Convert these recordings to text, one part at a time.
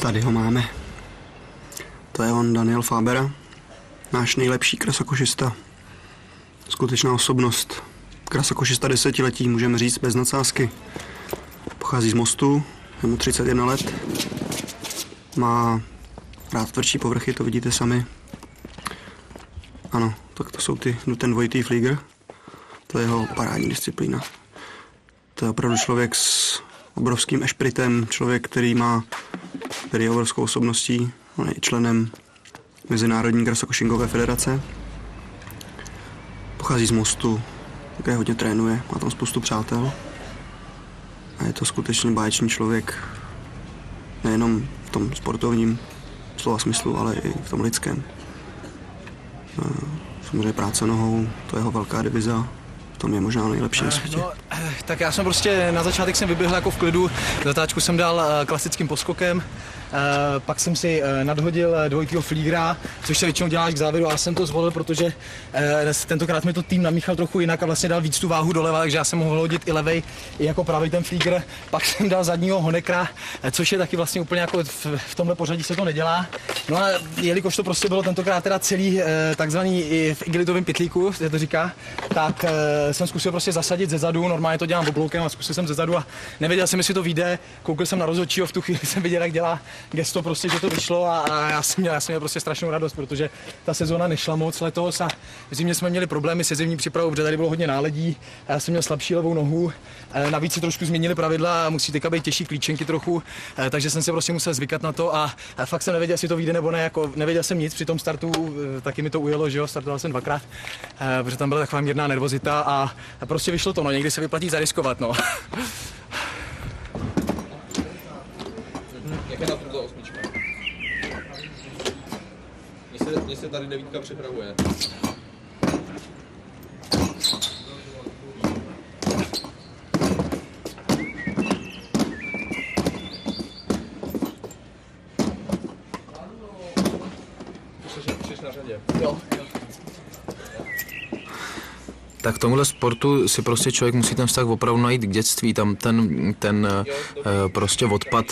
Tady ho máme. To je on, Daniel Fabera, náš nejlepší krasokošista. Skutečná osobnost. Krasokošista desetiletí, můžeme říct bez nadsázky. Pochází z Mostu, je mu 31 let. Má rád tvrdší povrchy, to vidíte sami. Ano, tak to jsou ten dvojitý flieger. To je jeho parádní disciplína. To je opravdu člověk s obrovským ešpritem, člověk, který je obrovskou osobností. On je členem Mezinárodní krasokošinkové federace. Pochází z Mostu, také hodně trénuje, má tam spoustu přátel. A je to skutečně báječný člověk, nejenom v tom sportovním slova smyslu, ale i v tom lidském. Samozřejmě práce nohou, to je jeho velká diviza. V tom je možná nejlepší na světě. No, tak já jsem prostě na začátek jsem vyběhl jako v klidu, zatáčku jsem dal klasickým poskokem, pak jsem si nadhodil dvojitýho flígra, což se většinou děláš k závěru, a já jsem to zvolil, protože tentokrát mi to tým namíchal trochu jinak a vlastně dal víc tu váhu doleva, takže já jsem mohl hodit i levej, i jako pravý ten flígr. Pak jsem dal zadního honekra, což je taky vlastně úplně jako v tomhle pořadí se to nedělá. No a jelikož to prostě bylo tentokrát teda celý takzvaný i v igelitovém pytlíku, se to říká, tak jsem zkusil prostě zasadit ze zadu, normálně to dělám obloukem a zkusil jsem ze zadu a nevěděl jsem, jestli to vyjde, koukal jsem na rozhodčího, v tu chvíli jsem viděl, jak dělá gesto, prostě, že to vyšlo a já jsem měl prostě strašnou radost, protože ta sezóna nešla moc letos a v zimě jsme měli problémy se zimní přípravou, protože tady bylo hodně náledí a já jsem měl slabší levou nohu, navíc se trošku změnili pravidla a musí teďka být těžší klíčenky trochu, takže jsem se prostě musel zvykat na to a fakt jsem nevěděl, jestli to vyjde nebo ne, jako nevěděl jsem nic při tom startu, taky mi to ujelo, že jo, startoval jsem dvakrát, protože tam byla taková mírná nervozita a prostě vyšlo to, no, někdy se vyplatí zariskovat, no. Jak je na tomto osmička? Mně se tady devítka připravuje. Přiš na řadě. Jo. Tak tomuhle sportu si prostě člověk musí ten vztah opravdu najít k dětství, tam ten prostě odpad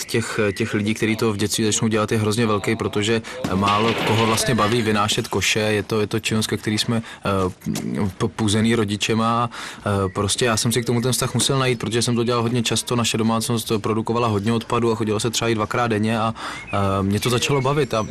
těch lidí, kteří to v dětství začnou dělat, je hrozně velký, protože málo koho vlastně baví vynášet koše, je to činnost, ke který jsme puzený rodičema a prostě já jsem si k tomu ten vztah musel najít, protože jsem to dělal hodně často, naše domácnost produkovala hodně odpadu a chodilo se třeba i 2krát denně a mě to začalo bavit a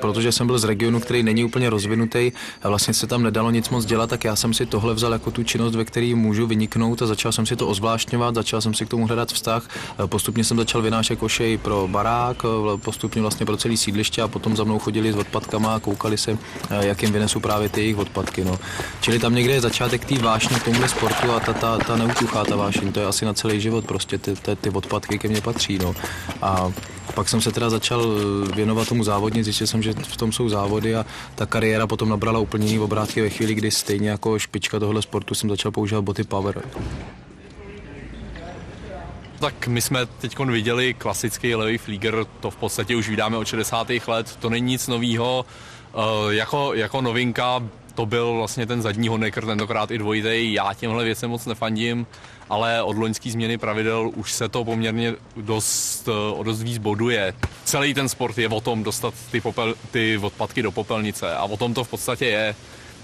protože jsem byl z regionu, který není úplně rozvinutý a vlastně se tam nedalo nic moc dělat, tak já jsem si tohle vzal jako tu činnost, ve které můžu vyniknout a začal jsem si to ozvláštňovat, začal jsem si k tomu hledat vztah. Postupně jsem začal vynášet koše i pro barák, postupně vlastně pro celý sídliště a potom za mnou chodili s odpadkama a koukali se, jak jim vynesu právě ty jejich odpadky. No. Čili tam někde je začátek té vášně k tomuhle sportu a ta neutuchá ta vášeň, to je asi na celý život, prostě ty odpadky ke mně patří. No. A pak jsem se teda začal věnovat tomu závodně, zjistil jsem, že v tom jsou závody a ta kariéra potom nabrala úplně jiný obrátky ve chvíli, kdy stejně jako špička tohle sportu jsem začal používat boty Power. Tak my jsme teď viděli klasický levý flieger, to v podstatě už vydáme od 60. let, to není nic novýho. Jako novinka to byl vlastně ten zadní honekr, tentokrát i dvojitej. Já těmhle věcem moc nefandím, ale od loňský změny pravidel už se to poměrně dost víc boduje. Celý ten sport je o tom dostat ty odpadky do popelnice a o tom to v podstatě je.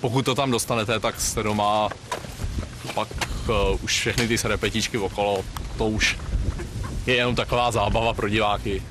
Pokud to tam dostanete, tak jste doma, pak už všechny ty repetičky okolo, to už je jenom taková zábava pro diváky.